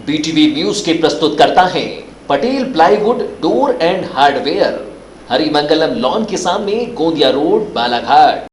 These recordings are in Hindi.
बीटीवी न्यूज के प्रस्तुत करता है Patel plywood door and hardware, Harimangalam lawn के सामने, गोंदिया रोड, बालाघाट।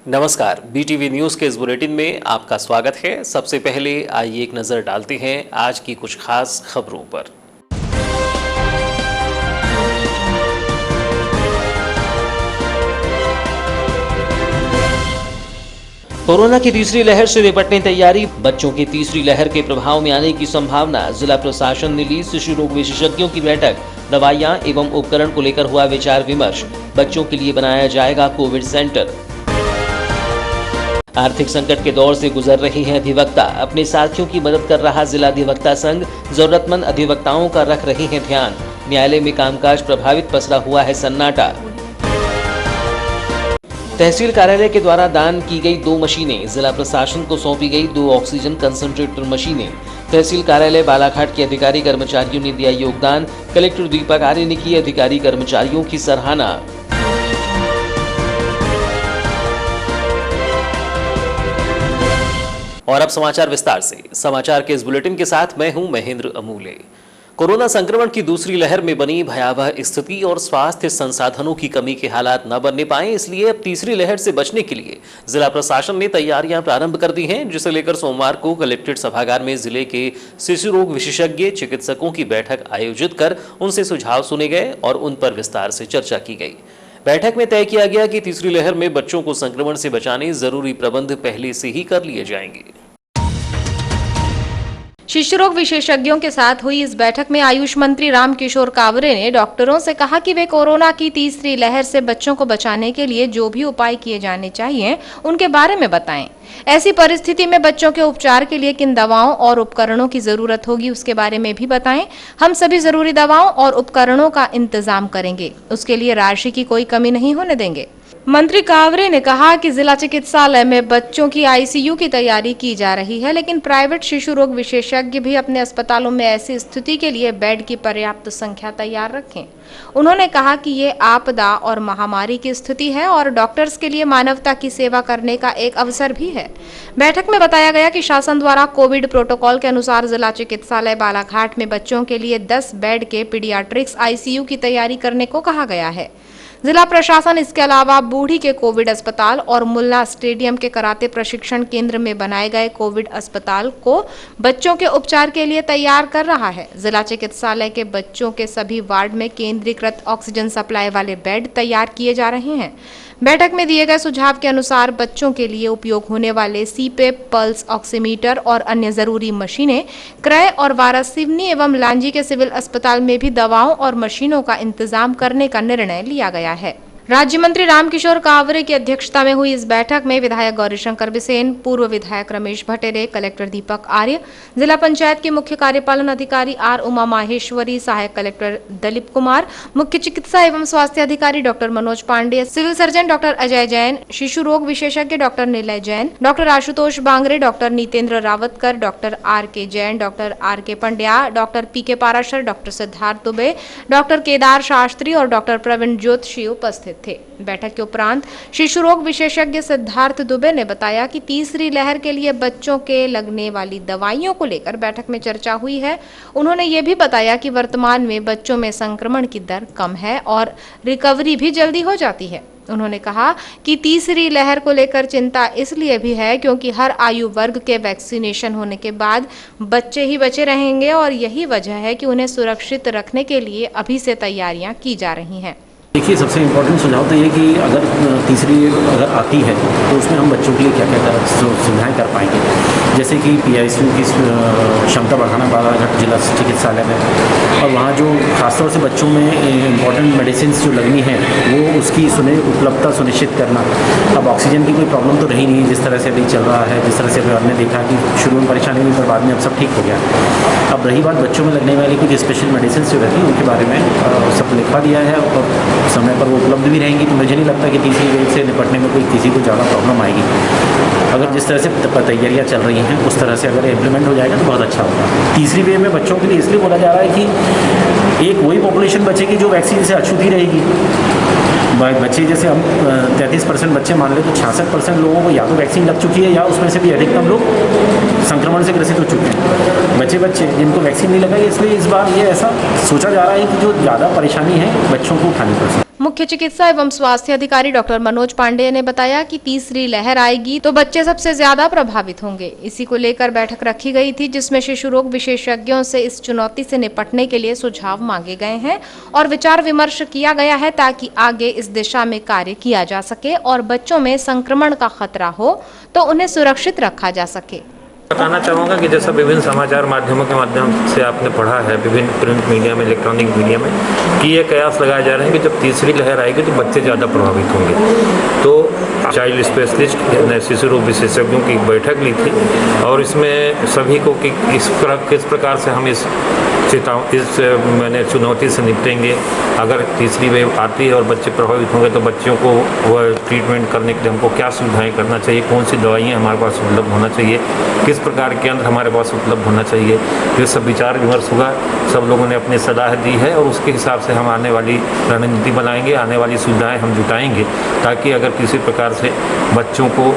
नमस्कार, बीटीवी न्यूज के इस बुलेटिन में आपका स्वागत है। सबसे पहले आइए एक नजर डालते हैं आज की कुछ खास खबरों पर। कोरोना की तीसरी लहर से निपटने तैयारी, बच्चों की तीसरी लहर के प्रभाव में आने की संभावना। जिला प्रशासन ने ली शिशु रोग विशेषज्ञों की बैठक, दवाइयां एवं उपकरण को लेकर हुआ विचार विमर्श। बच्चों के लिए बनाया जाएगा कोविड सेंटर। आर्थिक संकट के दौर से गुजर रही हैं अधिवक्ता, अपने साथियों की मदद कर रहा जिला अधिवक्ता संघ, जरूरतमंद अधिवक्ताओं का रख रहे हैं ध्यान। न्यायालय में कामकाज प्रभावित, पसरा हुआ है सन्नाटा। तहसील कार्यालय के द्वारा दान की गई 2 मशीनें, जिला प्रशासन को सौंपी गई 2 ऑक्सीजन कंसंट्रेटर मशीनें। तहसील कार्यालय बालाघाट के अधिकारी कर्मचारियों ने दिया योगदान। कलेक्टर दीपक आर्य ने की अधिकारी कर्मचारियों की सराहना। और अब समाचार विस्तार से। समाचार के इस बुलेटिन के साथ मैं हूं महेंद्र अमूले। कोरोना संक्रमण की दूसरी लहर में बनी भयावह स्थिति और स्वास्थ्य संसाधनों की कमी के हालात न बनने पाए, इसलिए अब तीसरी लहर से बचने के लिए जिला प्रशासन ने तैयारियां प्रारंभ कर दी हैं, जिसे लेकर सोमवार को कलेक्ट्रेट सभागार में जिले के शिशु रोग विशेषज्ञ चिकित्सकों की बैठक आयोजित कर उनसे सुझाव सुने गए और उन पर विस्तार से चर्चा की गई। बैठक में तय किया गया कि तीसरी लहर में बच्चों को संक्रमण से बचाने जरूरी प्रबंध पहले से ही कर लिए जाएंगे। शिशु रोग विशेषज्ञों के साथ हुई इस बैठक में आयुष मंत्री रामकिशोर कावरे ने डॉक्टरों से कहा कि वे कोरोना की तीसरी लहर से बच्चों को बचाने के लिए जो भी उपाय किए जाने चाहिए उनके बारे में बताएं। ऐसी परिस्थिति में बच्चों के उपचार के लिए किन दवाओं और उपकरणों की जरूरत होगी उसके बारे में भी बताएं। हम सभी जरूरी दवाओं और उपकरणों का इंतजाम करेंगे, उसके लिए राशि की कोई कमी नहीं होने देंगे। मंत्री कावरे ने कहा कि जिला चिकित्सालय में बच्चों की आईसीयू की तैयारी की जा रही है, लेकिन प्राइवेट शिशु रोग विशेषज्ञ भी अपने अस्पतालों में ऐसी स्थिति के लिए बेड की पर्याप्त संख्या तैयार रखें। उन्होंने कहा कि ये आपदा और महामारी की स्थिति है और डॉक्टर्स के लिए मानवता की सेवा करने का एक अवसर भी है। बैठक में बताया गया कि शासन द्वारा कोविड प्रोटोकॉल के अनुसार जिला चिकित्सालय बालाघाट में बच्चों के लिए 10 बेड के पीडियाट्रिक्स आईसीयू की तैयारी करने को कहा गया है। जिला प्रशासन इसके अलावा बूढ़ी के कोविड अस्पताल और मुल्ला स्टेडियम के कराटे प्रशिक्षण केंद्र में बनाए गए कोविड अस्पताल को बच्चों के उपचार के लिए तैयार कर रहा है। जिला चिकित्सालय के बच्चों के सभी वार्ड में केंद्रीकृत ऑक्सीजन सप्लाई वाले बेड तैयार किए जा रहे हैं। बैठक में दिए गए सुझाव के अनुसार बच्चों के लिए उपयोग होने वाले सीपेप, पल्स ऑक्सीमीटर और अन्य जरूरी मशीनें क्रय और वारासिवनी एवं लांजी के सिविल अस्पताल में भी दवाओं और मशीनों का इंतजाम करने का निर्णय लिया गया है। राज्य मंत्री रामकिशोर कावरे की अध्यक्षता में हुई इस बैठक में विधायक गौरीशंकर बिसेन, पूर्व विधायक रमेश भट्टेरे, कलेक्टर दीपक आर्य, जिला पंचायत के मुख्य कार्यपालन अधिकारी आर उमा माहेश्वरी, सहायक कलेक्टर दलीप कुमार, मुख्य चिकित्सा एवं स्वास्थ्य अधिकारी doctor Manoj Pandey, civil surgeon doctor Ajay Jain, शिशु रोग विशेषज्ञ doctor Nilay Jain, doctor Ashutosh Bangre, doctor Nitendra Rawatkar, doctor R K Jain, doctor R K Pandya, doctor P K Parashar, doctor Siddharth Dubey, doctor Kedar Shastri और डॉक्टर प्रवीण ज्योतिषी उपस्थित थे। बैठक के उपरांत शिशु रोग विशेषज्ञ सिद्धार्थ दुबे ने बताया कि तीसरी लहर के लिए बच्चों के लगने वाली दवाइयों को लेकर बैठक में चर्चा हुई है। उन्होंने ये भी बताया कि वर्तमान में बच्चों में संक्रमण की दर कम है और रिकवरी भी जल्दी हो जाती है। उन्होंने कहा कि तीसरी लहर को लेकर चिंता इसलिए भी है क्योंकि हर आयु वर्ग के वैक्सीनेशन होने के बाद बच्चे ही बचे रहेंगे और यही वजह है कि उन्हें सुरक्षित रखने के लिए अभी से तैयारियां की जा रही हैं। देखिए, सबसे इम्पोर्टेंट सुझाव तो ये कि अगर तीसरी अगर आती है तो उसमें हम बच्चों के लिए क्या क्या सुविधाएँ कर पाएंगे, जैसे कि PICU की क्षमता बढ़ाना बालाघाट जिला चिकित्सालय में, और वहाँ जो खासतौर से बच्चों में इम्पॉर्टेंट मेडिसिन जो लगनी है वो उसकी उपलब्धता सुनिश्चित करना। अब ऑक्सीजन की कोई प्रॉब्लम तो रही नहीं जिस तरह से अभी चल रहा है, जिस तरह से अभी हमने देखा कि शुरू में परेशानी हुई पर बाद में अब सब ठीक हो गया। अब रही बात बच्चों में लगने वाली कुछ स्पेशल मेडिसिन जो रहती है उनके बारे में सब लिखवा दिया है और समय पर वो उपलब्ध भी रहेंगी, तो मुझे नहीं लगता कि तीसरी वेव से निपटने में कोई किसी को ज़्यादा प्रॉब्लम आएगी। अगर जिस तरह से तैयारियाँ चल रही हैं उस तरह से अगर इम्प्लीमेंट हो जाएगा तो बहुत अच्छा होगा। तीसरी वेव में बच्चों के लिए इसलिए बोला जा रहा है कि एक वही पॉपुलेशन बचेगी जो वैक्सीन से अछूती रहेगी। बच्चे जैसे हम 33% बच्चे मान लें तो 66% लोगों को या तो वैक्सीन लग चुकी है या उसमें से भी अधिकतम लोग संक्रमण से ग्रसित हो चुके हैं। बच्चे जिनको वैक्सीन नहीं लगाई, इसलिए इस बार ये ऐसा सोचा जा रहा है कि जो ज़्यादा परेशानी है बच्चों को उठानी पड़ सकती है। मुख्य चिकित्सा एवं स्वास्थ्य अधिकारी डॉक्टर मनोज पांडेय ने बताया कि तीसरी लहर आएगी तो बच्चे सबसे ज्यादा प्रभावित होंगे। इसी को लेकर बैठक रखी गई थी जिसमें शिशु रोग विशेषज्ञों से इस चुनौती से निपटने के लिए सुझाव मांगे गए हैं और विचार विमर्श किया गया है ताकि आगे इस दिशा में कार्य किया जा सके और बच्चों में संक्रमण का खतरा हो तो उन्हें सुरक्षित रखा जा सके। बताना चाहूँगा कि जैसा विभिन्न समाचार माध्यमों के माध्यम से आपने पढ़ा है, विभिन्न प्रिंट मीडिया में, इलेक्ट्रॉनिक मीडिया में, कि ये कयास लगाए जा रहे हैं कि जब तीसरी लहर आएगी तो बच्चे ज़्यादा प्रभावित होंगे। तो चाइल्ड स्पेशलिस्ट ने शिशु रोग विशेषज्ञों की एक बैठक ली थी और इसमें सभी को कि किस प्रकार से हम इस चुनौती से निपटेंगे। अगर तीसरी वेव आती है और बच्चे प्रभावित होंगे तो बच्चों को वह ट्रीटमेंट करने के लिए हमको क्या सुविधाएं करना चाहिए, कौन सी दवाइयाँ हमारे पास उपलब्ध होना चाहिए, किस प्रकार के यंत्र हमारे पास उपलब्ध होना चाहिए। ये सब विचार विमर्श होगा, सब लोगों ने अपनी सलाह दी है और उसके हिसाब से हम आने वाली रणनीति बनाएंगे, आने वाली सुविधाएँ हम जुटाएंगे ताकि अगर किसी प्रकार से बच्चों को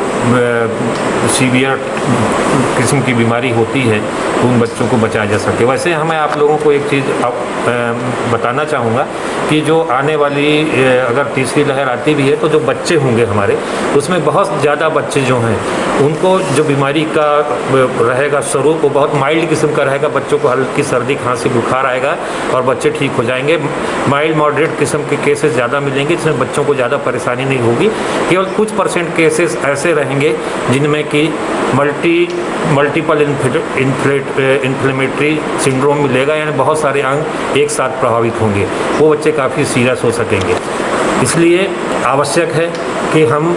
सीवियर किस्म की बीमारी होती है तो उन बच्चों को बचाया जा सके। वैसे हमें आप लोगों को एक चीज़ बताना चाहूँगा कि जो आने वाली अगर तीसरी लहर आती भी है तो जो बच्चे होंगे हमारे, उसमें बहुत ज़्यादा बच्चे जो हैं उनको जो बीमारी का रहेगा स्वरूप वो बहुत माइल्ड किस्म का रहेगा। बच्चों को हल्की सर्दी खांसी बुखार आएगा और बच्चे ठीक हो जाएंगे। माइल्ड मॉडरेट किस्म के केसेस ज़्यादा मिलेंगे जिसमें बच्चों को ज़्यादा परेशानी नहीं होगी। केवल कुछ % केसेस ऐसे रहेंगे जिनमें कि मल्टीपल इन्फ्लेमेटरी सिंड्रोम मिलेगा, यानी बहुत सारे अंग एक साथ प्रभावित होंगे, वो बच्चे काफ़ी सीरियस हो सकेंगे। इसलिए आवश्यक है कि हम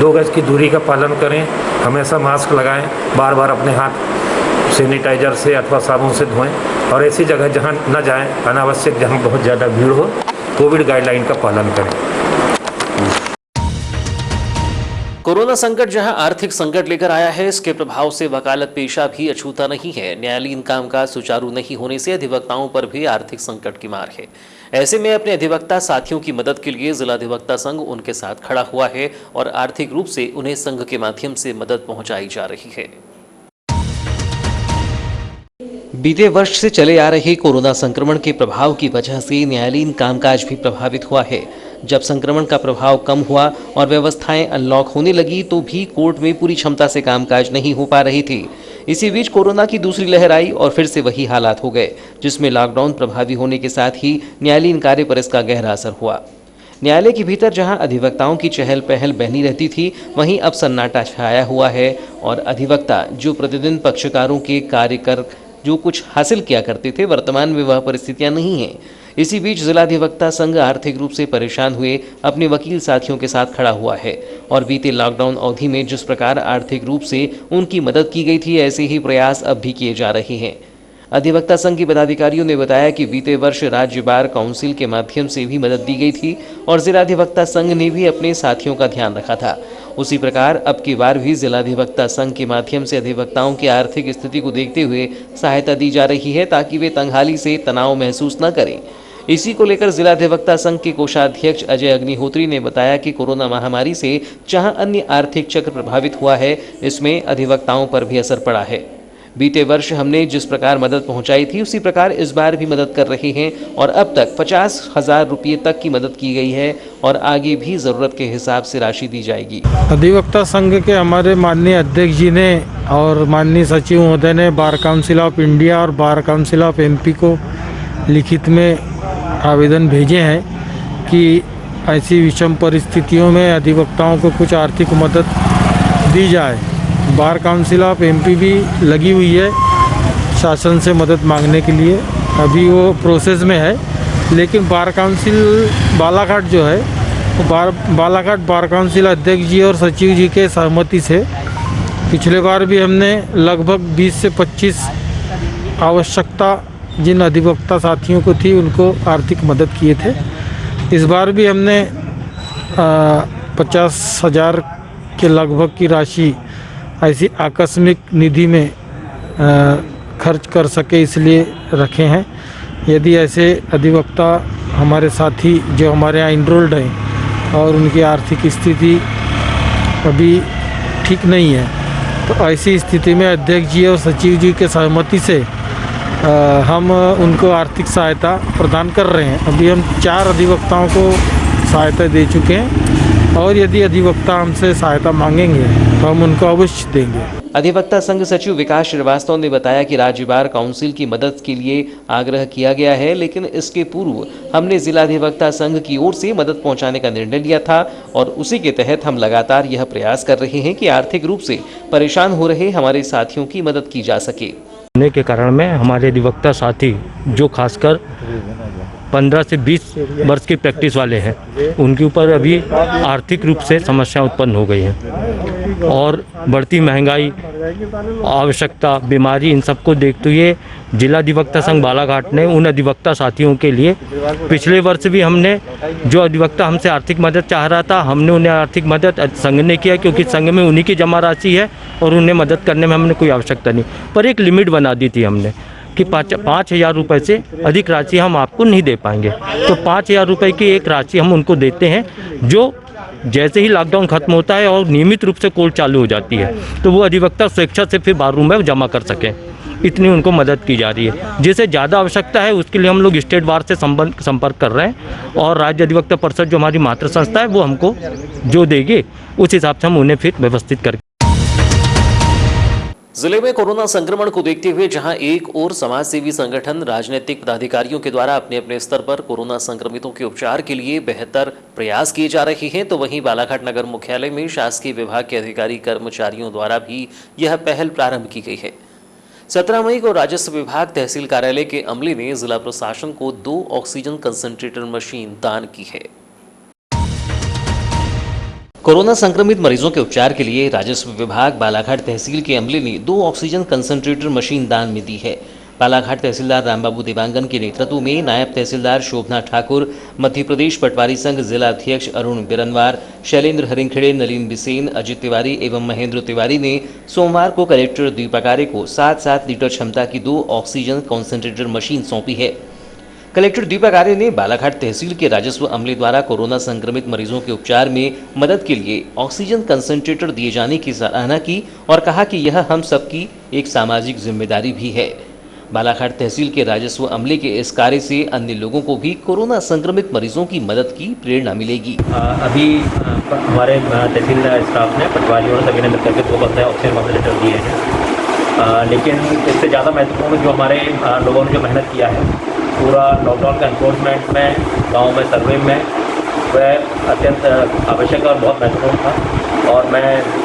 2 गज की दूरी का पालन करें, हमेशा मास्क लगाएं, बार बार अपने हाथ सैनिटाइजर से अथवा साबुन से धोएं और ऐसी जगह जहां न जाएं, अनावश्यक जहां बहुत ज़्यादा भीड़ हो, कोविड गाइडलाइन का पालन करें। कोरोना संकट जहां आर्थिक संकट लेकर आया है, इसके प्रभाव से वकालत पेशा भी अछूता नहीं है। न्यायालयीन कामकाज सुचारू नहीं होने से अधिवक्ताओं पर भी आर्थिक संकट की मार है। ऐसे में अपने अधिवक्ता साथियों की मदद के लिए जिला अधिवक्ता संघ उनके साथ खड़ा हुआ है और आर्थिक रूप से उन्हें संघ के माध्यम से मदद पहुंचाई जा रही है। बीते वर्ष से चले आ रहे कोरोना संक्रमण के प्रभाव की वजह से न्यायालयीन कामकाज भी प्रभावित हुआ है। जब संक्रमण का प्रभाव कम हुआ और व्यवस्थाएं अनलॉक होने लगी तो भी कोर्ट में पूरी क्षमता से कामकाज नहीं हो पा रही थी। इसी बीच कोरोना की दूसरी लहर आई और फिर से वही हालात हो गए, जिसमें लॉकडाउन प्रभावी होने के साथ ही न्यायालयीन कार्य पर इसका गहरा असर हुआ। न्यायालय के भीतर जहां अधिवक्ताओं की चहल पहल बनी रहती थी, वहीं अब सन्नाटा छाया हुआ है और अधिवक्ता जो प्रतिदिन पक्षकारों के कार्य कर जो कुछ हासिल किया करते थे, वर्तमान में वह परिस्थितियां नहीं हैं। इसी बीच जिला अधिवक्ता संघ आर्थिक रूप से परेशान हुए अपने वकील साथियों के साथ खड़ा हुआ है और बीते लॉकडाउन अवधि में जिस प्रकार आर्थिक रूप से उनकी मदद की गई थी, ऐसे ही प्रयास अब भी किए जा रहे हैं। अधिवक्ता संघ के पदाधिकारियों ने बताया कि बीते वर्ष राज्य बार काउंसिल के माध्यम से भी मदद दी गई थी और जिला अधिवक्ता संघ ने भी अपने साथियों का ध्यान रखा था। उसी प्रकार अब की बार भी जिला अधिवक्ता संघ के माध्यम से अधिवक्ताओं की आर्थिक स्थिति को देखते हुए सहायता दी जा रही है ताकि वे तंगहाली से तनाव महसूस न करें। इसी को लेकर जिला अधिवक्ता संघ के कोषाध्यक्ष अजय अग्निहोत्री ने बताया कि कोरोना महामारी से जहां अन्य आर्थिक चक्र प्रभावित हुआ है, इसमें अधिवक्ताओं पर भी असर पड़ा है। बीते वर्ष हमने जिस प्रकार मदद पहुंचाई थी, उसी प्रकार इस बार भी मदद कर रहे हैं और अब तक 50,000 रुपये तक की मदद की गई है और आगे भी ज़रूरत के हिसाब से राशि दी जाएगी। अधिवक्ता संघ के हमारे माननीय अध्यक्ष जी ने और माननीय सचिव महोदय ने बार काउंसिल ऑफ इंडिया और बार काउंसिल ऑफ MP को लिखित में आवेदन भेजे हैं कि ऐसी विषम परिस्थितियों में अधिवक्ताओं को कुछ आर्थिक मदद दी जाए। बार काउंसिल ऑफ एमपी भी लगी हुई है शासन से मदद मांगने के लिए, अभी वो प्रोसेस में है। लेकिन बार काउंसिल बालाघाट जो है वो बालाघाट बार काउंसिल अध्यक्ष जी और सचिव जी के सहमति से पिछले बार भी हमने लगभग 20 से 25 आवश्यकता जिन अधिवक्ता साथियों को थी उनको आर्थिक मदद किए थे। इस बार भी हमने 50,000 के लगभग की राशि ऐसी आकस्मिक निधि में खर्च कर सके इसलिए रखे हैं। यदि ऐसे अधिवक्ता हमारे साथी जो हमारे यहाँ इनरोल्ड हैं और उनकी आर्थिक स्थिति अभी ठीक नहीं है, तो ऐसी स्थिति में अध्यक्ष जी और सचिव जी के सहमति से हम उनको आर्थिक सहायता प्रदान कर रहे हैं। अभी हम 4 अधिवक्ताओं को सहायता दे चुके हैं और यदि अधिवक्ता हमसे सहायता मांगेंगे तो हम उनको अवश्य देंगे। अधिवक्ता संघ सचिव विकास श्रीवास्तव ने बताया कि राज्य बार काउंसिल की मदद के लिए आग्रह किया गया है, लेकिन इसके पूर्व हमने जिला अधिवक्ता संघ की ओर से मदद पहुंचाने का निर्णय लिया था और उसी के तहत हम लगातार यह प्रयास कर रहे हैं कि आर्थिक रूप से परेशान हो रहे हमारे साथियों की मदद की जा सके। होने के कारण में हमारे अधिवक्ता साथी जो खासकर 15 से 20 वर्ष की प्रैक्टिस वाले हैं, उनके ऊपर अभी आर्थिक रूप से समस्या उत्पन्न हो गई हैं और बढ़ती महंगाई, आवश्यकता, बीमारी, इन सबको देखते हुए जिला अधिवक्ता संघ बालाघाट ने उन अधिवक्ता साथियों के लिए पिछले वर्ष भी हमने जो अधिवक्ता हमसे आर्थिक मदद चाह रहा था, हमने उन्हें आर्थिक मदद संघ ने किया क्योंकि संघ में उन्हीं की जमा राशि है और उन्हें मदद करने में हमने कोई आवश्यकता नहीं, पर एक लिमिट बना दी थी हमने कि 5,000 रुपये से अधिक राशि हम आपको नहीं दे पाएंगे। तो 5,000 रुपये की एक राशि हम उनको देते हैं, जो जैसे ही लॉकडाउन खत्म होता है और नियमित रूप से कोर्ट चालू हो जाती है तो वो अधिवक्ता स्वेच्छा से फिर बार रूम में जमा कर सकें, इतनी उनको मदद की जा रही है। जिसे ज़्यादा आवश्यकता है उसके लिए हम लोग स्टेट बार से संपर्क कर रहे हैं और राज्य अधिवक्ता परिषद जो हमारी मातृ संस्था है वो हमको जो देगी उस हिसाब से हम उन्हें फिर व्यवस्थित करके। जिले में कोरोना संक्रमण को देखते हुए जहां एक ओर समाज सेवी संगठन, राजनीतिक पदाधिकारियों के द्वारा अपने अपने स्तर पर कोरोना संक्रमितों के उपचार के लिए बेहतर प्रयास किए जा रहे हैं, तो वहीं बालाघाट नगर मुख्यालय में शासकीय विभाग के अधिकारी कर्मचारियों द्वारा भी यह पहल प्रारंभ की गई है। 17 मई को राजस्व विभाग तहसील कार्यालय के अमले ने जिला प्रशासन को 2 ऑक्सीजन कंसंट्रेटर मशीन दान की है। कोरोना संक्रमित मरीजों के उपचार के लिए राजस्व विभाग बालाघाट तहसील के अमले ने 2 ऑक्सीजन कंसंट्रेटर मशीन दान में दी है। बालाघाट तहसीलदार रामबाबू देवांगन के नेतृत्व में नायब तहसीलदार शोभना ठाकुर, मध्य प्रदेश पटवारी संघ जिला अध्यक्ष अरुण बिरनवार, शैलेंद्र हरिंगखेड़े, नलिन बिसेन, अजित तिवारी एवं महेंद्र तिवारी ने सोमवार को कलेक्टर दीपक आर्य को 7-7 लीटर क्षमता की 2 ऑक्सीजन कंसंट्रेटर मशीन सौंपी है। कलेक्टर दीपक आर्य ने बालाघाट तहसील के राजस्व अमले द्वारा कोरोना संक्रमित मरीजों के उपचार में मदद के लिए ऑक्सीजन कंसंट्रेटर दिए जाने की सराहना की और कहा कि यह हम सबकी एक सामाजिक जिम्मेदारी भी है। बालाघाट तहसील के राजस्व अमले के इस कार्य से अन्य लोगों को भी कोरोना संक्रमित मरीजों की मदद की प्रेरणा मिलेगी। अभी हमारे तहसील स्टाफ ने, पटवारी और सभी ने मिलकर के 2 बस्ते ऑक्सीजन कंसंट्रेटर दिए हैं, लेकिन इससे ज़्यादा महत्वपूर्ण जो हमारे लोगों ने जो मेहनत किया है पूरा लॉकडाउन का एनफोर्समेंट में, गांव में सर्वे में, वह अत्यंत आवश्यक और बहुत महत्वपूर्ण था और मैं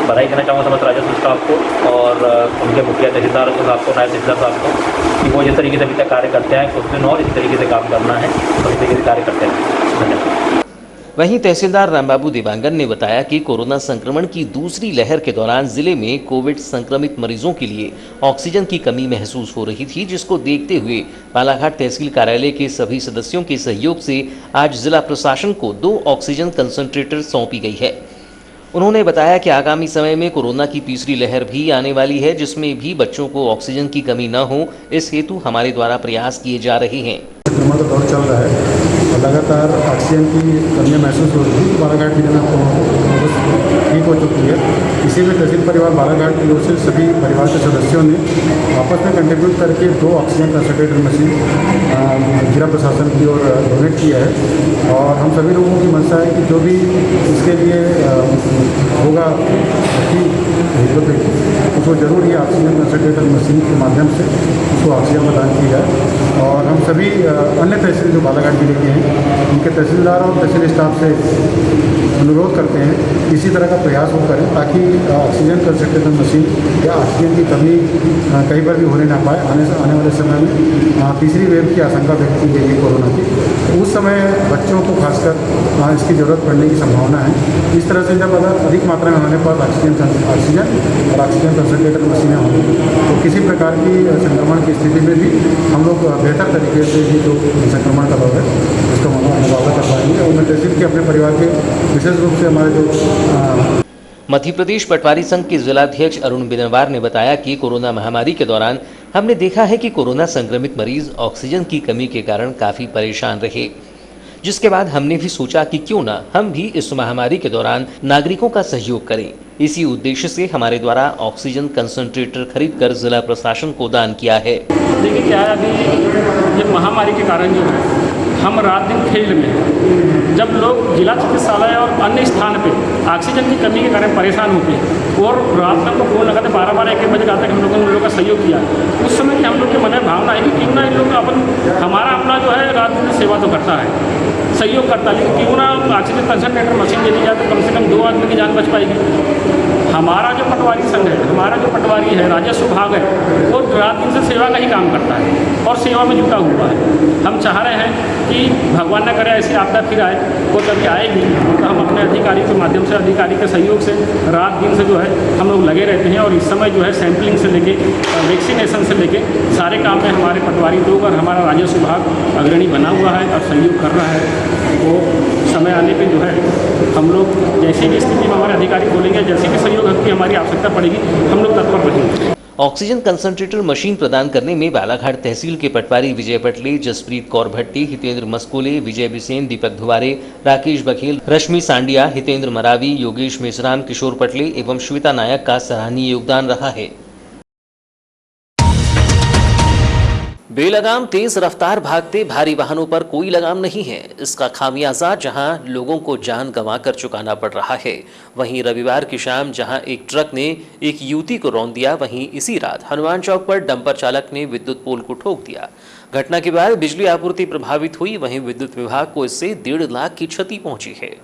बधाई देना चाहूँगा समस्त राजस्व स्टाफ को और उनके मुखिया तहसीलदार साहब को, नायब तहसीलदार साहब को कि वो जिस तरीके से अभी तक कार्य करते हैं कुछ दिन और इस तरीके से काम करना है और इस तरीके से कार्य करते हैं। धन्यवाद। वहीं तहसीलदार रामबाबू देवांगन ने बताया कि कोरोना संक्रमण की दूसरी लहर के दौरान जिले में कोविड संक्रमित मरीजों के लिए ऑक्सीजन की कमी महसूस हो रही थी, जिसको देखते हुए बालाघाट तहसील कार्यालय के सभी सदस्यों के सहयोग से आज जिला प्रशासन को 2 ऑक्सीजन कंसंट्रेटर सौंपी गई है। उन्होंने बताया कि आगामी समय में कोरोना की तीसरी लहर भी आने वाली है, जिसमें भी बच्चों को ऑक्सीजन की कमी न हो, इस हेतु हमारे द्वारा प्रयास किए जा रहे हैं। दौर चल रहा है और लगातार ऑक्सीजन की कमी महसूस हो रही है। बालाघाट जिले में ठीक हो चुकी है। इसी में तहसील परिवार बालाघाट की ओर से सभी परिवार के सदस्यों ने आपस में कंट्रीब्यूट करके 2 ऑक्सीजन कंसंट्रेटर मशीन जिला प्रशासन की ओर डोनेट किया है और हम सभी लोगों की मंशा है कि जो भी इसके लिए होगा उसको जरूर ये ऑक्सीजन कंसंट्रेटर मशीन के माध्यम से उसको ऑक्सीजन प्रदान की जाए और हम सभी अन्य तहसील जो बालाघाट जिले के हैं उनके तहसीलदार और तहसील स्टाफ से अनुरोध करते हैं इसी तरह का प्रयास वो करें ताकि ऑक्सीजन कंसंट्रेटर मशीन या ऑक्सीजन की कमी कहीं पर भी होने ना पाए। आने वाले समय में तीसरी वेव की आशंका व्यक्त की गई है कोरोना की, उस समय बच्चों को खासकर इसकी ज़रूरत पड़ने की संभावना है। इस तरह से जब अगर अधिक मात्रा में हमारे पास ऑक्सीजन और ऑक्सीजन कंसंट्रेटर मशीनें होंगी तो किसी प्रकार की संक्रमण की स्थिति में भी हम लोग बेहतर तरीके से ये जो संक्रमण का दौर है उसका मुकाबला कर पाएंगे। और मैं तहसील के अपने परिवार के विशेष रूप से हमारे जो मध्य प्रदेश पटवारी संघ के जिलाध्यक्ष अरुण बिनवार ने बताया कि कोरोना महामारी के दौरान हमने देखा है कि कोरोना संक्रमित मरीज ऑक्सीजन की कमी के कारण काफी परेशान रहे, जिसके बाद हमने भी सोचा कि क्यों ना हम भी इस महामारी के दौरान नागरिकों का सहयोग करें। इसी उद्देश्य से हमारे द्वारा ऑक्सीजन कंसंट्रेटर खरीदकर जिला प्रशासन को दान किया है। देखिए क्या है, अभी ये महामारी के कारण जो है हम रात दिन फील्ड में हैं। जब लोग जिला चिकित्सालय और अन्य स्थान पे ऑक्सीजन की कमी के कारण परेशान होते हैं और रात में हमको फोन लगाते 12-1 बजे तक हम लोगों ने उन लोगों का सहयोग किया। उस समय की हम लोग के मन में भावना है कि क्यों ना इन लोग हमारा अपना जो है रात दिन सेवा तो करता है, सहयोग करता है, लेकिन क्यों ना ऑक्सीजन कंसंट्रेटर मशीन दे दी जाए तो कम से कम 2 आदमी की जान बच पाएगी। हमारा जो पटवारी संघ है, हमारा जो पटवारी है, राजस्व विभाग है, वो रात दिन से सेवा का ही काम करता है और सेवा में जुटा हुआ है। हम चाह रहे हैं कि भगवान न करे ऐसी आपदा फिर आए, वो कभी आएगी तो हम अपने अधिकारी के माध्यम से, अधिकारी के सहयोग से रात दिन से जो है हम लोग लगे रहते हैं। और इस समय जो है सैंपलिंग से लेके वैक्सीनेशन से लेके सारे काम में हमारे पटवारी लोग और हमारा राजस्व विभाग अग्रणी बना हुआ है और सहयोग कर रहा है। वो समय आने पे जो है हम लोग जैसी भी स्थिति में हमारे अधिकारी बोलेंगे, जैसे भी सहयोग की हमारी आवश्यकता पड़ेगी, हम लोग तत्पर रहेंगे। ऑक्सीजन कंसंट्रेटर मशीन प्रदान करने में बालाघाट तहसील के पटवारी विजय पटले, जसप्रीत कौर भट्टी, हितेंद्र मस्कोले, विजय बिसेन, दीपक धुवारे, राकेश बघेल, रश्मि सांडिया, हितेंद्र मरावी, योगेश मेश्राम, किशोर पटले एवं श्वेता नायक का सराहनीय योगदान रहा है। बेलगाम तेज रफ्तार भागते भारी वाहनों पर कोई लगाम नहीं है। इसका खामियाजा जहां लोगों को जान गंवाकर चुकाना पड़ रहा है, वहीं रविवार की शाम जहां एक ट्रक ने एक युवती को रौंद दिया, वहीं इसी रात हनुमान चौक पर डंपर चालक ने विद्युत पोल को ठोक दिया। घटना के बाद बिजली आपूर्ति प्रभावित हुई, वहीं विद्युत विभाग को इससे 1.5 लाख की क्षति पहुंची है।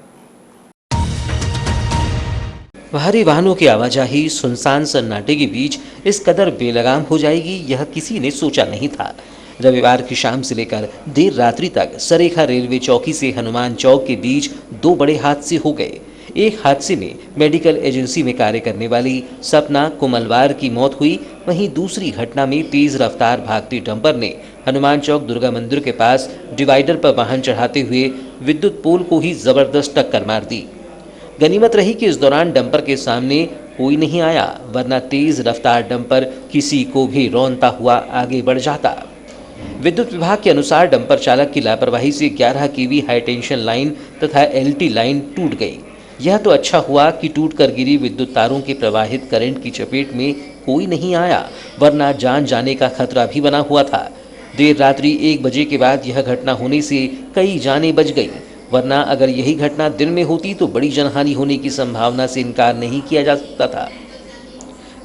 भारी वाहनों की आवाजाही सुनसान सन्नाटे के बीच इस कदर बेलगाम हो जाएगी, यह किसी ने सोचा नहीं था। रविवार की शाम से लेकर देर रात्रि तक सरेखा रेलवे चौकी से हनुमान चौक के बीच 2 बड़े हादसे हो गए। एक हादसे में मेडिकल एजेंसी में कार्य करने वाली सपना कुमलवार की मौत हुई, वहीं दूसरी घटना में तेज रफ्तार भागती डंपर ने हनुमान चौक दुर्गा मंदिर के पास डिवाइडर पर वाहन चढ़ाते हुए विद्युत पोल को ही जबरदस्त टक्कर मार दी। गनीमत रही कि इस दौरान डंपर के सामने कोई नहीं आया, वरना तेज रफ्तार डंपर किसी को भी रौंदता हुआ आगे बढ़ जाता। विद्युत विभाग के अनुसार डंपर चालक की लापरवाही से 11 केवी हाई टेंशन लाइन तथा एलटी लाइन टूट गई। यह तो अच्छा हुआ कि टूटकर गिरी विद्युत तारों के प्रवाहित करंट की चपेट में कोई नहीं आया, वरना जान जाने का खतरा भी बना हुआ था। देर रात्रि 1 बजे के बाद यह घटना होने से कई जानें बच गई, वरना अगर यही घटना दिन में होती तो बड़ी जनहानि होने की संभावना से इनकार नहीं किया जा सकता था।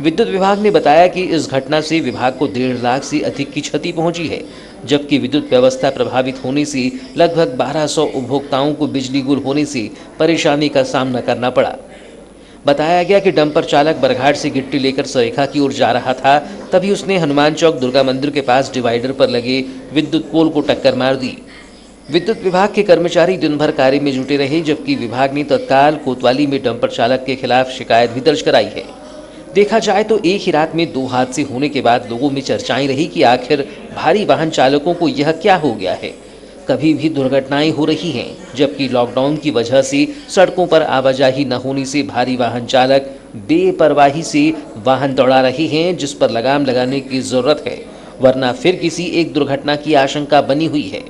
विद्युत विभाग ने बताया कि इस घटना से विभाग को 1.5 लाख से अधिक की क्षति पहुंची है, जबकि विद्युत व्यवस्था प्रभावित होने से लगभग 1200 उपभोक्ताओं को बिजली गुल होने से परेशानी का सामना करना पड़ा। बताया गया कि डंपर चालक बरघाट से गिट्टी लेकर सरेखा की ओर जा रहा था, तभी उसने हनुमान चौक दुर्गा मंदिर के पास डिवाइडर पर लगे विद्युत पोल को टक्कर मार दी। विद्युत विभाग के कर्मचारी दिन भर कार्य में जुटे रहे, जबकि विभाग ने तत्काल कोतवाली में डंपर चालक के खिलाफ शिकायत भी दर्ज कराई है। देखा जाए तो एक ही रात में 2 हादसे होने के बाद लोगों में चर्चाएं रही कि आखिर भारी वाहन चालकों को यह क्या हो गया है। कभी भी दुर्घटनाएं हो रही हैं, जबकि लॉकडाउन की वजह से सड़कों पर आवाजाही न होने से भारी वाहन चालक बेपरवाही से वाहन दौड़ा रहे हैं, जिस पर लगाम लगाने की जरूरत है, वरना फिर किसी एक दुर्घटना की आशंका बनी हुई है।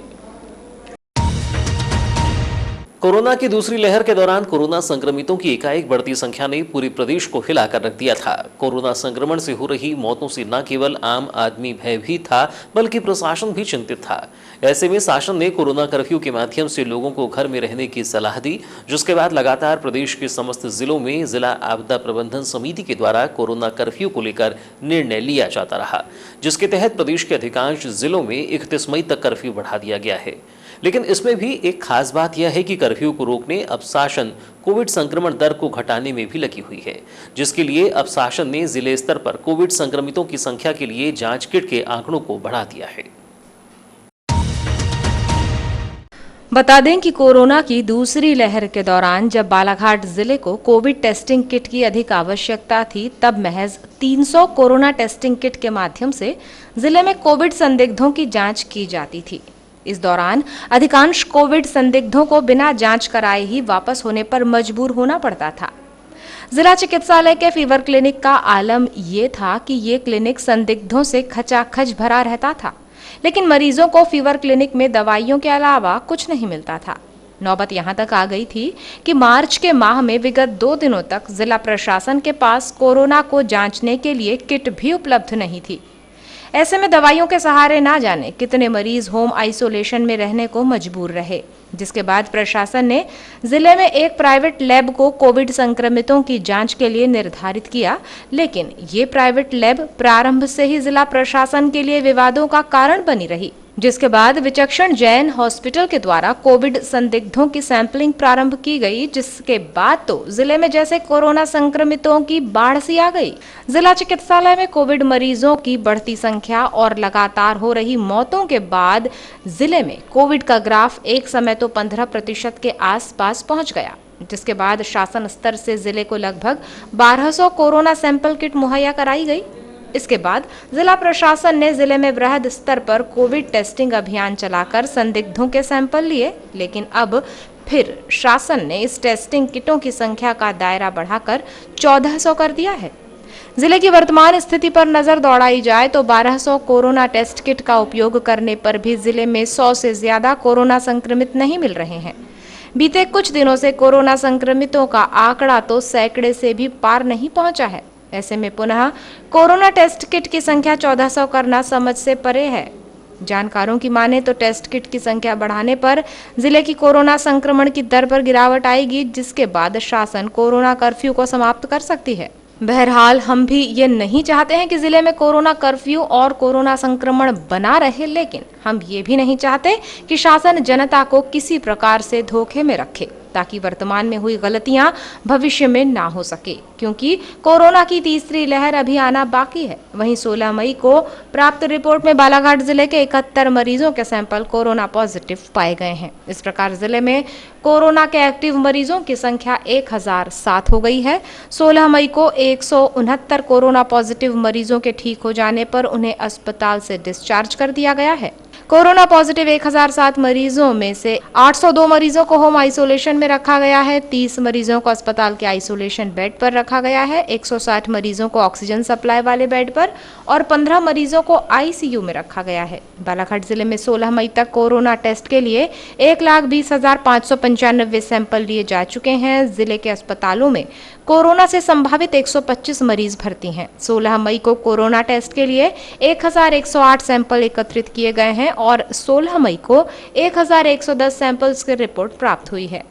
कोरोना की दूसरी लहर के दौरान कोरोना संक्रमितों की एकाएक बढ़ती संख्या ने पूरे प्रदेश को हिलाकर रख दिया था। कोरोना संक्रमण से हो रही मौतों से न केवल आम आदमी भयभीत था, बल्कि प्रशासन भी चिंतित था। ऐसे में शासन ने कोरोना कर्फ्यू के माध्यम से लोगों को घर में रहने की सलाह दी, जिसके बाद लगातार प्रदेश के समस्त जिलों में जिला आपदा प्रबंधन समिति के द्वारा कोरोना कर्फ्यू को लेकर निर्णय लिया जाता रहा, जिसके तहत प्रदेश के अधिकांश जिलों में 31 मई तक कर्फ्यू बढ़ा दिया गया है। लेकिन इसमें भी एक खास बात यह है कि कर्फ्यू को रोकने अब शासन कोविड संक्रमण दर को घटाने में भी लगी हुई है, जिसके लिए अब शासन ने जिले स्तर पर कोविड संक्रमितों की संख्या के लिए जांच किट के आंकड़ों को बढ़ा दिया है। बता दें कि कोरोना की दूसरी लहर के दौरान जब बालाघाट जिले को कोविड टेस्टिंग किट की अधिक आवश्यकता थी, तब महज 300 कोरोना टेस्टिंग किट के माध्यम से जिले में कोविड संदिग्धों की जांच की जाती थी। इस दौरान अधिकांश कोविड संदिग्धों को बिना जांच कराए ही वापस होने पर मजबूर होना पड़ता था। जिला चिकित्सालय के फीवर क्लिनिक का आलम ये था कि ये क्लिनिक संदिग्धों से खचाखच भरा रहता था, लेकिन मरीजों को फीवर क्लिनिक में दवाइयों के अलावा कुछ नहीं मिलता था। नौबत यहां तक आ गई थी कि मार्च के माह में विगत 2 दिनों तक जिला प्रशासन के पास कोरोना को जांचने के लिए किट भी उपलब्ध नहीं थी। ऐसे में दवाइयों के सहारे ना जाने कितने मरीज होम आइसोलेशन में रहने को मजबूर रहे, जिसके बाद प्रशासन ने जिले में एक प्राइवेट लैब को कोविड संक्रमितों की जांच के लिए निर्धारित किया। लेकिन ये प्राइवेट लैब प्रारंभ से ही जिला प्रशासन के लिए विवादों का कारण बनी रही, जिसके बाद विचक्षण जैन हॉस्पिटल के द्वारा कोविड संदिग्धों की सैंपलिंग प्रारंभ की गई, जिसके बाद तो जिले में जैसे कोरोना संक्रमितों की बाढ़ सी आ गई। जिला चिकित्सालय में कोविड मरीजों की बढ़ती संख्या और लगातार हो रही मौतों के बाद जिले में कोविड का ग्राफ एक समय तो 15% के आसपास पहुंच गया, जिसके बाद शासन स्तर से जिले को लगभग 1200 कोरोना सैंपल किट मुहैया कराई गई। इसके बाद जिला प्रशासन ने जिले में वृहद स्तर पर कोविड टेस्टिंग अभियान चलाकर संदिग्धों के सैंपल लिए, लेकिन अब फिर शासन ने इस टेस्टिंग किटों की संख्या का दायरा बढ़ाकर 1400 कर दिया है। जिले की वर्तमान स्थिति पर नजर दौड़ाई जाए तो 1200 कोरोना टेस्ट किट का उपयोग करने पर भी जिले में 100 से ज्यादा कोरोना संक्रमित नहीं मिल रहे हैं। बीते कुछ दिनों से कोरोना संक्रमितों का आंकड़ा तो सैकड़े से भी पार नहीं पहुंचा है। ऐसे में पुनः कोरोना टेस्ट किट की संख्या 1400 करना समझ से परे है। जानकारों की माने तो टेस्ट किट की संख्या बढ़ाने पर जिले की कोरोना संक्रमण की दर पर गिरावट आएगी, जिसके बाद शासन कोरोना कर्फ्यू को समाप्त कर सकती है। बहरहाल हम भी ये नहीं चाहते हैं कि जिले में कोरोना कर्फ्यू और कोरोना संक्रमण बना रहे, लेकिन हम ये भी नहीं चाहते कि शासन जनता को किसी प्रकार से धोखे में रखे, ताकि वर्तमान में हुई गलतियां भविष्य में ना हो सके, क्योंकि कोरोना की तीसरी लहर अभी आना बाकी है। वहीं 16 मई को प्राप्त रिपोर्ट में बालाघाट जिले के 71 मरीजों के सैंपल कोरोना पॉजिटिव पाए गए हैं। इस प्रकार जिले में कोरोना के एक्टिव मरीजों की संख्या 1007 हो गई है। 16 मई को 169 कोरोना पॉजिटिव मरीजों के ठीक हो जाने पर उन्हें अस्पताल से डिस्चार्ज कर दिया गया है। कोरोना पॉजिटिव 1007 मरीजों में से 802 मरीजों को होम आइसोलेशन में रखा गया है, 30 मरीजों को अस्पताल के आइसोलेशन बेड पर रखा गया है, 160 मरीजों को ऑक्सीजन सप्लाई वाले बेड पर और 15 मरीजों को आईसीयू में रखा गया है। बालाघाट जिले में 16 मई तक कोरोना टेस्ट के लिए 1,20,595 सैंपल लिए जा चुके हैं। जिले के अस्पतालों में कोरोना से संभावित 125 मरीज भर्ती हैं। 16 मई को कोरोना टेस्ट के लिए 1,108 सैंपल एकत्रित किए गए हैं और 16 मई को 1,110 सैंपल्स की रिपोर्ट प्राप्त हुई है।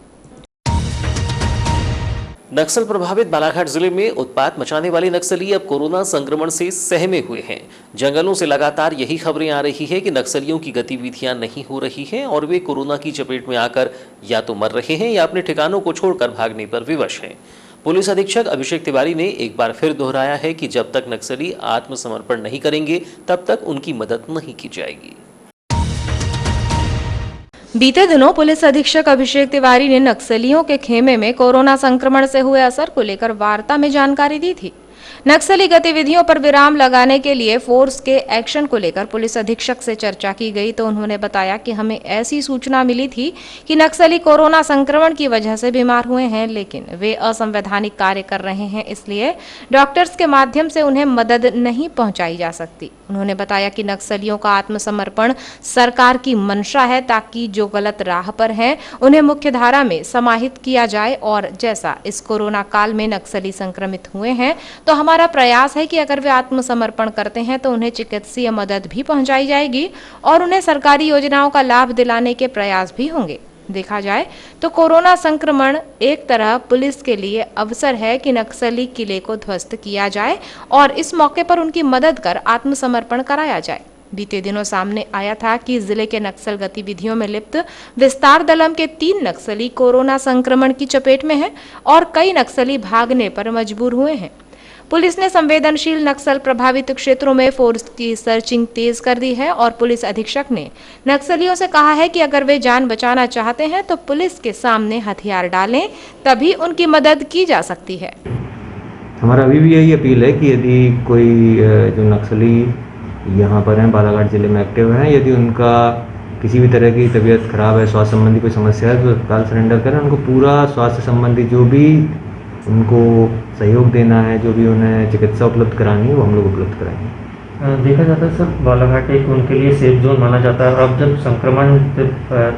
नक्सल प्रभावित बालाघाट जिले में उत्पात मचाने वाले नक्सली अब कोरोना संक्रमण से सहमे हुए हैं। जंगलों से लगातार यही खबरें आ रही है कि नक्सलियों की गतिविधियां नहीं हो रही हैं और वे कोरोना की चपेट में आकर या तो मर रहे हैं या अपने ठिकानों को छोड़कर भागने पर विवश हैं। पुलिस अधीक्षक अभिषेक तिवारी ने एक बार फिर दोहराया है कि जब तक नक्सली आत्मसमर्पण नहीं करेंगे तब तक उनकी मदद नहीं की जाएगी। बीते दिनों पुलिस अधीक्षक अभिषेक तिवारी ने नक्सलियों के खेमे में कोरोना संक्रमण से हुए असर को लेकर वार्ता में जानकारी दी थी। नक्सली गतिविधियों पर विराम लगाने के लिए फोर्स के एक्शन को लेकर पुलिस अधीक्षक से चर्चा की गई तो उन्होंने बताया कि हमें ऐसी सूचना मिली थी कि नक्सली कोरोना संक्रमण की वजह से बीमार हुए हैं, लेकिन वे असंवैधानिक कार्य कर रहे हैं, इसलिए डॉक्टर्स के माध्यम से उन्हें मदद नहीं पहुंचाई जा सकती। उन्होंने बताया कि नक्सलियों का आत्मसमर्पण सरकार की मंशा है ताकि जो गलत राह पर हैं उन्हें मुख्यधारा में समाहित किया जाए और जैसा इस कोरोना काल में नक्सली संक्रमित हुए हैं तो हमारा प्रयास है कि अगर वे आत्मसमर्पण करते हैं तो उन्हें चिकित्सीय मदद भी पहुंचाई जाएगी और उन्हें सरकारी योजनाओं का लाभ दिलाने के प्रयास भी होंगे। देखा जाए तो कोरोना संक्रमण एक तरह पुलिस के लिए अवसर है कि नक्सली किले को ध्वस्त किया जाए और इस मौके पर उनकी मदद कर आत्मसमर्पण कराया जाए। बीते दिनों सामने आया था कि जिले के नक्सल गतिविधियों में लिप्त विस्तार दलम के 3 नक्सली कोरोना संक्रमण की चपेट में हैं और कई नक्सली भागने पर मजबूर हुए हैं। पुलिस ने संवेदनशील नक्सल प्रभावित क्षेत्रों में फोर्स की सर्चिंग तेज कर दी है और पुलिस अधीक्षक ने नक्सलियों से कहा है कि अगर वे जान बचाना चाहते हैं तो पुलिस के सामने हथियार डालें, तभी उनकी मदद की जा सकती है। हमारा अभी भी यही अपील है कि यदि कोई जो नक्सली यहाँ पर हैं बालाघाट जिले में एक्टिव हैं, यदि उनका किसी भी तरह की तबीयत खराब है, स्वास्थ्य संबंधी कोई समस्या है तो तत्काल सरेंडर करें। उनको पूरा स्वास्थ्य संबंधी जो भी उनको सहयोग देना है, जो भी उन्हें चिकित्सा उपलब्ध करानी है वो हम लोग उपलब्ध कराएंगे। देखा जाता है सर, बालाघाट एक उनके लिए सेफ जोन माना जाता है। अब जब संक्रमण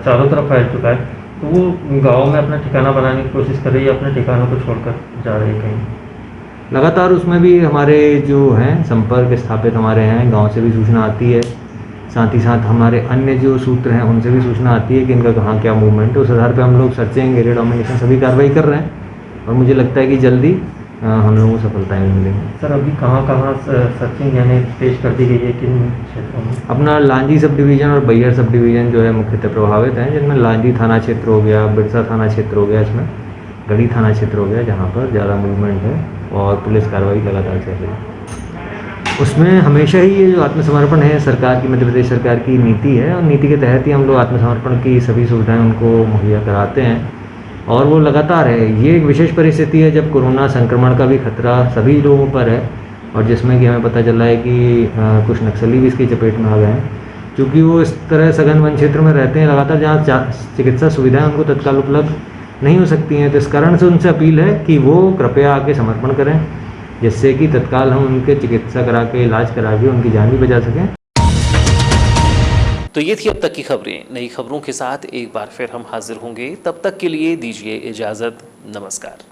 चारों तरफ फैल चुका है तो वो गाँव में अपना ठिकाना बनाने की कोशिश कर रही है, अपने ठिकानों को छोड़कर जा रही है कहीं। लगातार उसमें भी हमारे जो हैं संपर्क स्थापित हमारे हैं, गांव से भी सूचना आती है, साथ ही साथ हमारे अन्य जो सूत्र हैं उनसे भी सूचना आती है कि इनका कहाँ क्या मूवमेंट है। उस आधार पर हम लोग सर्चिंग, एरिया डोमिनेशन सभी कार्रवाई कर रहे हैं और मुझे लगता है कि जल्दी हम लोगों को सफलताएँ मिलेंगी। सर अभी कहाँ कहाँ सर्चिंग यानी तेज कर दी गई है, किन क्षेत्रों में? अपना लांजी सब डिवीज़न और बैहर सब डिवीज़न जो है मुख्यतः प्रभावित हैं, जिनमें लांजी थाना क्षेत्र हो गया, बिरसा थाना क्षेत्र हो गया, इसमें गढ़ी थाना क्षेत्र हो गया, जहाँ पर ज़्यादा मूवमेंट है और पुलिस कार्रवाई लगातार चल रही है। उसमें हमेशा ही ये जो आत्मसमर्पण है सरकार की, मध्य प्रदेश सरकार की नीति है और नीति के तहत ही हम लोग आत्मसमर्पण की सभी सुविधाएं उनको मुहैया कराते हैं और वो लगातार है। ये एक विशेष परिस्थिति है जब कोरोना संक्रमण का भी खतरा सभी लोगों पर है और जिसमें कि हमें पता चला है कि कुछ नक्सली भी इसकी चपेट में आ गए हैं, क्योंकि वो इस तरह सघन वन क्षेत्र में रहते हैं लगातार, जहाँ चिकित्सा सुविधाएँ उनको तत्काल उपलब्ध नहीं हो सकती हैं। तो इस कारण से उनसे अपील है कि वो कृपया आके समर्पण करें, जिससे कि तत्काल हम उनके चिकित्सा करा के, इलाज करा के उनकी जान भी बचा सकें। तो ये थी अब तक की खबरें। नई खबरों के साथ एक बार फिर हम हाजिर होंगे, तब तक के लिए दीजिए इजाज़त। नमस्कार।